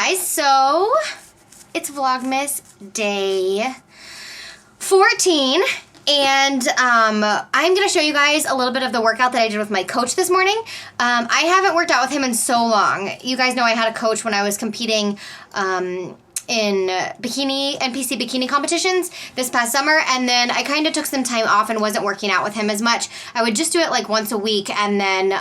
guys, so it's Vlogmas day 14, and I'm going to show you guys a little bit of the workout that I did with my coach this morning. I haven't worked out with him in so long. You guys know I had a coach when I was competing in NPC bikini competitions this past summer, and then I kind of took some time off and wasn't working out with him as much. I would just do it like once a week and then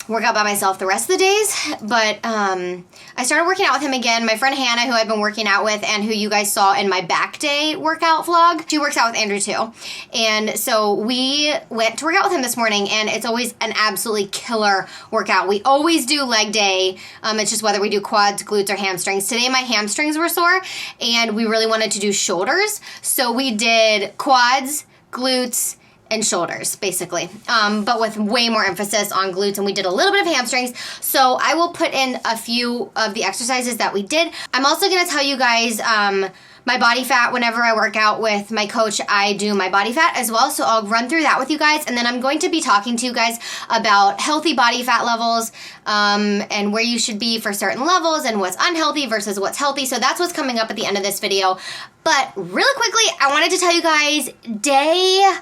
work out by myself the rest of the days, but I started working out with him again. My friend Hannah, who I've been working out with and who you guys saw in my back day workout vlog, she works out with Andrew too. And so we went to work out with him this morning, and it's always an absolutely killer workout. We always do leg day. It's just whether we do quads, glutes, or hamstrings. Today my hamstrings were sore, and we really wanted to do shoulders. So we did quads, glutes, and shoulders, basically, but with way more emphasis on glutes, and we did a little bit of hamstrings. So I will put in a few of the exercises that we did. I'm also going to tell you guys my body fat. Whenever I work out with my coach, I do my body fat as well, so I'll run through that with you guys, and then I'm going to be talking to you guys about healthy body fat levels and where you should be for certain levels and what's unhealthy versus what's healthy. So that's what's coming up at the end of this video. But really quickly, I wanted to tell you guys day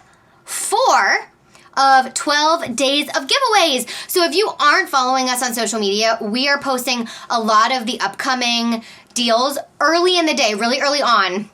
4 of 12 days of giveaways. So if you aren't following us on social media, we are posting a lot of the upcoming deals early in the day, really early on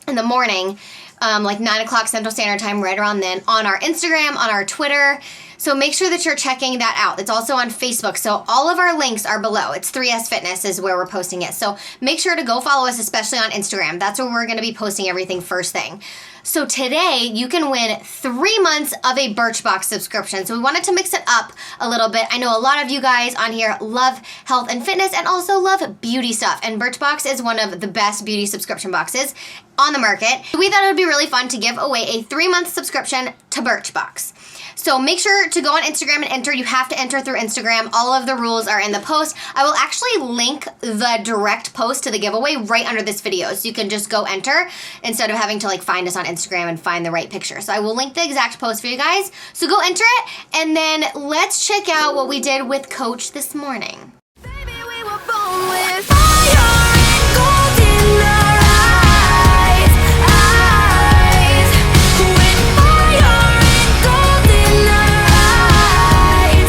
in the morning, like 9 o'clock Central Standard Time, right around then, on our Instagram, on our Twitter. So make sure that you're checking that out. It's also on Facebook, so all of our links are below. It's 3S Fitness is where we're posting it. So make sure to go follow us, especially on Instagram. That's where we're going to be posting everything first thing. So today, you can win 3 months of a Birchbox subscription. So we wanted to mix it up a little bit. I know a lot of you guys on here love health and fitness and also love beauty stuff. And Birchbox is one of the best beauty subscription boxes on the market. We thought it would be really fun to give away a 3-month subscription to Birchbox. So make sure to go on Instagram and enter. You have to enter through Instagram. All of the rules are in the post. I will actually link the direct post to the giveaway right under this video, so you can just go enter instead of having to like find us on Instagram and find the right picture. So I will link the exact post for you guys. So go enter it, and then let's check out what we did with Coach this morning. Baby, we were born with fire and gold in our eyes, with fire and gold in our eyes.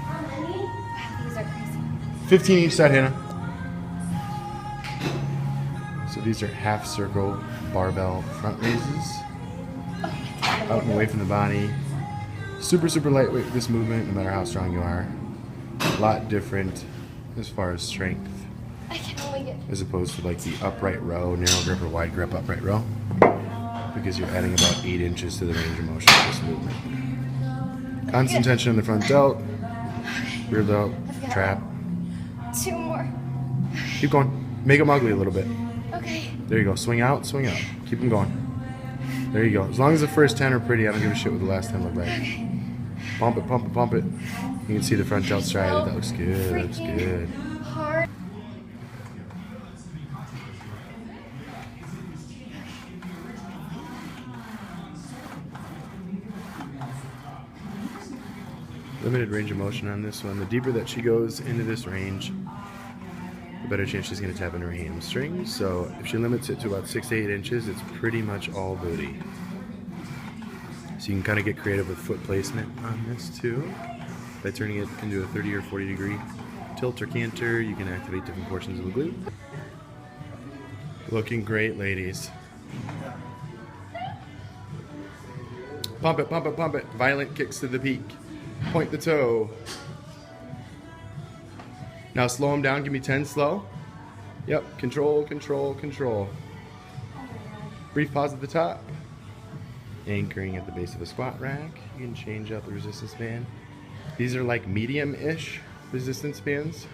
How many? Wow, these are crazy. 15 each side, Hannah. So these are half circle barbell front raises. Out and away from the body. Super, super lightweight with this movement, no matter how strong you are. A lot different as far as strength. I can only get... As opposed to like the upright row, narrow grip or wide grip upright row. Because you're adding about 8 inches to the range of motion of this movement. Constant tension in the front delt, rear delt, trap. 2 more. Keep going. Make them ugly a little bit. Okay. There you go. Swing out, swing out. Keep them going. There you go. As long as the first 10 are pretty, I don't give a shit what the last 10 look like. Pump it, pump it, pump it. You can see the front delt striated. That looks good. That looks good. Hard. Limited range of motion on this one. The deeper that she goes into this range, the better chance she's going to tap into her hamstrings. So if she limits it to about 6 to 8 inches, it's pretty much all booty. So you can kind of get creative with foot placement on this too. By turning it into a 30 or 40 degree tilt or canter, you can activate different portions of the glute. Looking great, ladies. Pump it, pump it, pump it. Violent kicks to the peak. Point the toe. Now slow them down. Give me 10 slow. Yep. Control, control, control. Brief pause at the top. Anchoring at the base of a squat rack. You can change out the resistance band. These are like medium-ish resistance bands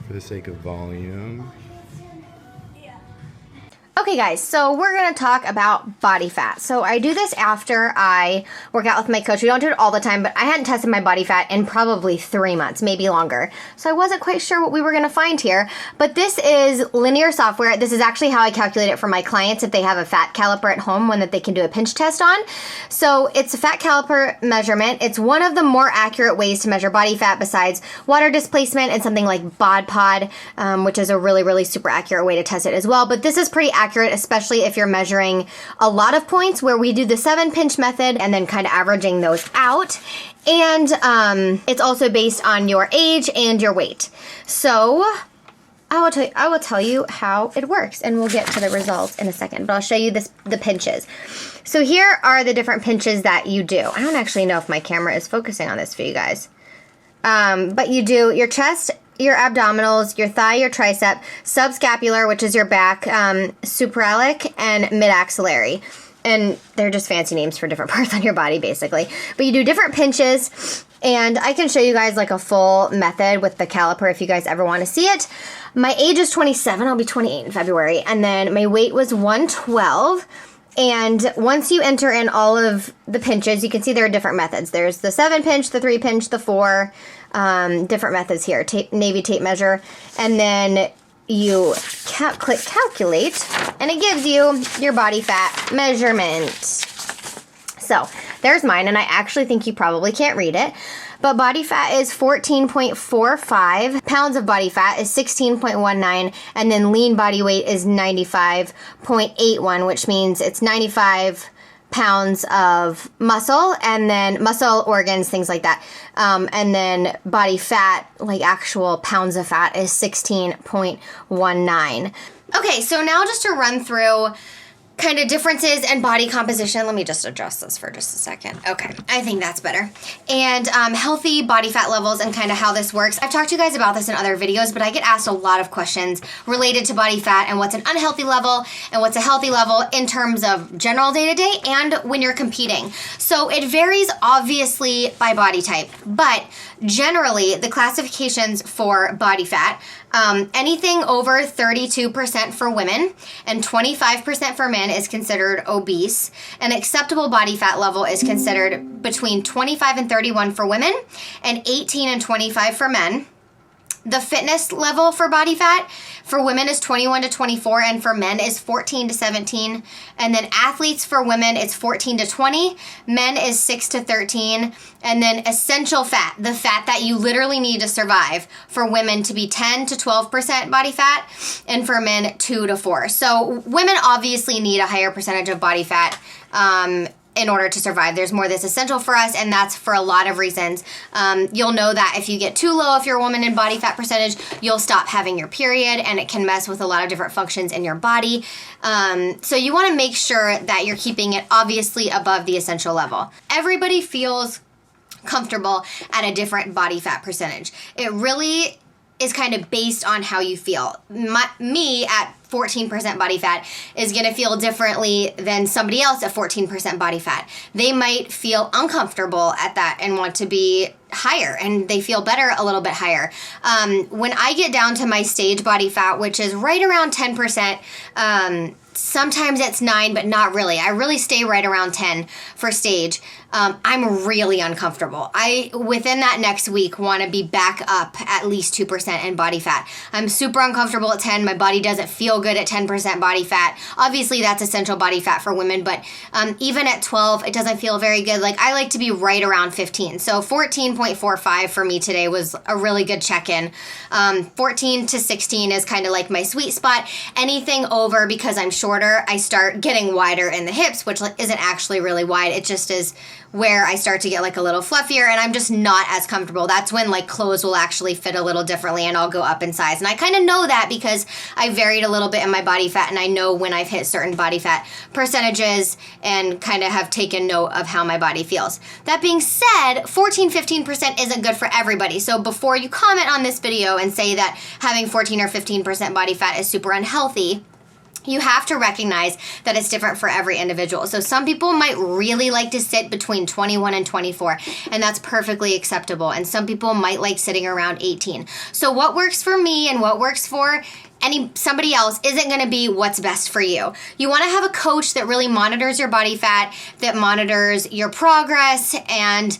for the sake of volume. Okay, Okay guys, so we're going to talk about body fat. So I do this after I work out with my coach. We don't do it all the time, but I hadn't tested my body fat in probably 3 months, maybe longer. So I wasn't quite sure what we were going to find here. But this is linear software. This is actually how I calculate it for my clients if they have a fat caliper at home, one that they can do a pinch test on. So it's a fat caliper measurement. It's one of the more accurate ways to measure body fat besides water displacement and something like BodPod, which is a really, really super accurate way to test it as well. But this is pretty accurate, especially if you're measuring a lot of points, where we do the 7-pinch method and then kind of averaging those out. And it's also based on your age and your weight. So I will tell you how it works, and we'll get to the results in a second. But I'll show you the pinches. So here are the different pinches that you do. I don't actually know if my camera is focusing on this for you guys. But you do your chest, your abdominals, your thigh, your tricep, subscapular, which is your back, supralic, and mid-axillary. And they're just fancy names for different parts on your body, basically. But you do different pinches, and I can show you guys like a full method with the caliper if you guys ever want to see it. My age is 27. I'll be 28 in February. And then my weight was 112. And once you enter in all of the pinches, you can see there are different methods. There's the 7-pinch, the 3-pinch, the 4, different methods here. Navy tape measure. And then you click calculate, and it gives you your body fat measurement. So there's mine, and I actually think you probably can't read it. But body fat is 14.45. Pounds of body fat is 16.19. And then lean body weight is 95.81, which means it's 95 pounds of muscle, and then muscle, organs, things like that. And then body fat, like actual pounds of fat, is 16.19. Okay, so now just to run through kind of differences in body composition. Let me just adjust this for just a second. Okay, I think that's better. And healthy body fat levels and kind of how this works. I've talked to you guys about this in other videos, but I get asked a lot of questions related to body fat and what's an unhealthy level and what's a healthy level in terms of general day-to-day and when you're competing. So it varies obviously by body type, but generally the classifications for body fat, anything over 32% for women and 25% for men is considered obese. An acceptable body fat level is considered between 25 and 31 for women and 18 and 25 for men. The fitness level for body fat for women is 21 to 24, and for men is 14 to 17. And then athletes for women, it's 14 to 20. Men is 6 to 13. And then essential fat, the fat that you literally need to survive, for women to be 10 to 12% body fat, and for men 2 to 4. So women obviously need a higher percentage of body fat in order to survive. There's more that's essential for us, and that's for a lot of reasons. You'll know that if you get too low, if you're a woman in body fat percentage, you'll stop having your period, and it can mess with a lot of different functions in your body. So you want to make sure that you're keeping it obviously above the essential level. Everybody feels comfortable at a different body fat percentage. It really is kind of based on how you feel. Me at 14% body fat is going to feel differently than somebody else at 14% body fat. They might feel uncomfortable at that and want to be higher, and they feel better a little bit higher. When I get down to my stage body fat, which is right around 10%, sometimes it's 9, but not really. I really stay right around 10 for stage. I'm really uncomfortable. I, within that next week, want to be back up at least 2% in body fat. I'm super uncomfortable at 10. My body doesn't feel good at 10% body fat. Obviously, that's essential body fat for women, but even at 12, it doesn't feel very good. Like, I like to be right around 15. So 14.45 for me today was a really good check-in. 14 to 16 is kind of like my sweet spot. Anything over, because I'm shorter, I start getting wider in the hips, which isn't actually really wide. It just is where I start to get like a little fluffier, and I'm just not as comfortable. That's when like clothes will actually fit a little differently and I'll go up in size. And I kind of know that because I varied a little bit in my body fat, and I know when I've hit certain body fat percentages and kind of have taken note of how my body feels. That being said, 14-15% isn't good for everybody. So before you comment on this video and say that having 14 or 15% body fat is super unhealthy, you have to recognize that it's different for every individual. So some people might really like to sit between 21 and 24, and that's perfectly acceptable. And some people might like sitting around 18. So what works for me and what works for somebody else isn't going to be what's best for you. You want to have a coach that really monitors your body fat, that monitors your progress and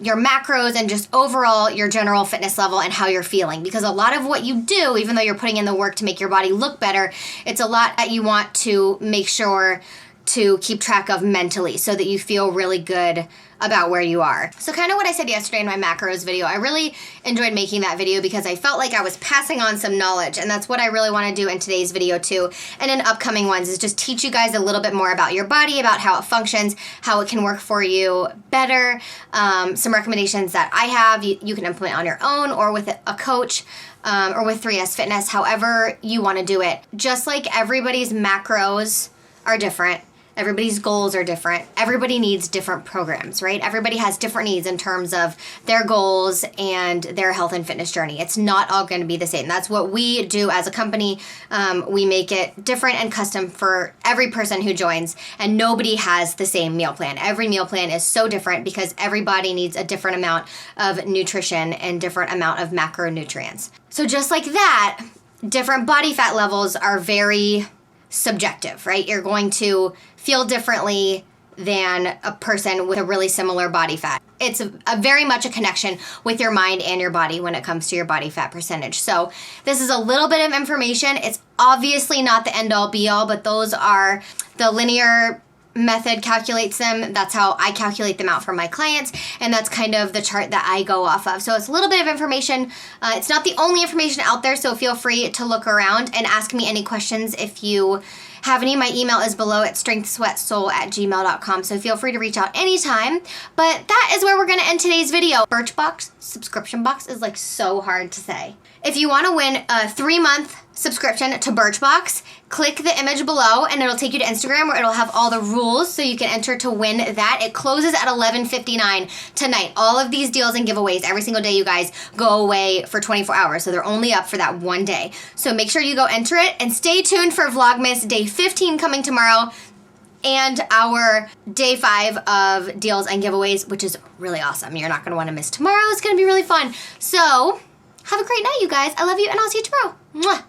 your macros and just overall your general fitness level and how you're feeling. Because a lot of what you do, even though you're putting in the work to make your body look better, it's a lot that you want to make sure to keep track of mentally so that you feel really good about where you are. So kind of what I said yesterday in my macros video, I really enjoyed making that video because I felt like I was passing on some knowledge, and that's what I really want to do in today's video too, and in upcoming ones, is just teach you guys a little bit more about your body, about how it functions, how it can work for you better, some recommendations that I have you can implement on your own or with a coach, or with 3S Fitness, however you want to do it. Just like everybody's macros are different, everybody's goals are different. Everybody needs different programs, right? Everybody has different needs in terms of their goals and their health and fitness journey. It's not all going to be the same. That's what we do as a company. We make it different and custom for every person who joins, and nobody has the same meal plan. Every meal plan is so different because everybody needs a different amount of nutrition and different amount of macronutrients. So just like that, different body fat levels are very subjective, right? You're going to feel differently than a person with a really similar body fat. It's a very much a connection with your mind and your body when it comes to your body fat percentage. So this is a little bit of information. It's obviously not the end all be all, but those are the linear method calculates them. That's how I calculate them out for my clients, and that's kind of the chart that I go off of. So it's a little bit of information. It's not the only information out there, so feel free to look around and ask me any questions if you have any. My email is below at strengthsweatsoul@gmail.com, so feel free to reach out anytime. But that is where we're going to end today's video. Birchbox subscription box is like so hard to say. If you want to win a 3-month subscription to Birchbox, click the image below and it'll take you to Instagram where it'll have all the rules so you can enter to win that. It closes at 11:59 tonight. All of these deals and giveaways every single day, you guys, go away for 24 hours. So they're only up for that one day. So make sure you go enter it and stay tuned for Vlogmas Day 15 coming tomorrow and our Day 5 of deals and giveaways, which is really awesome. You're not going to want to miss tomorrow. It's going to be really fun. So have a great night, you guys. I love you, and I'll see you tomorrow. Mwah.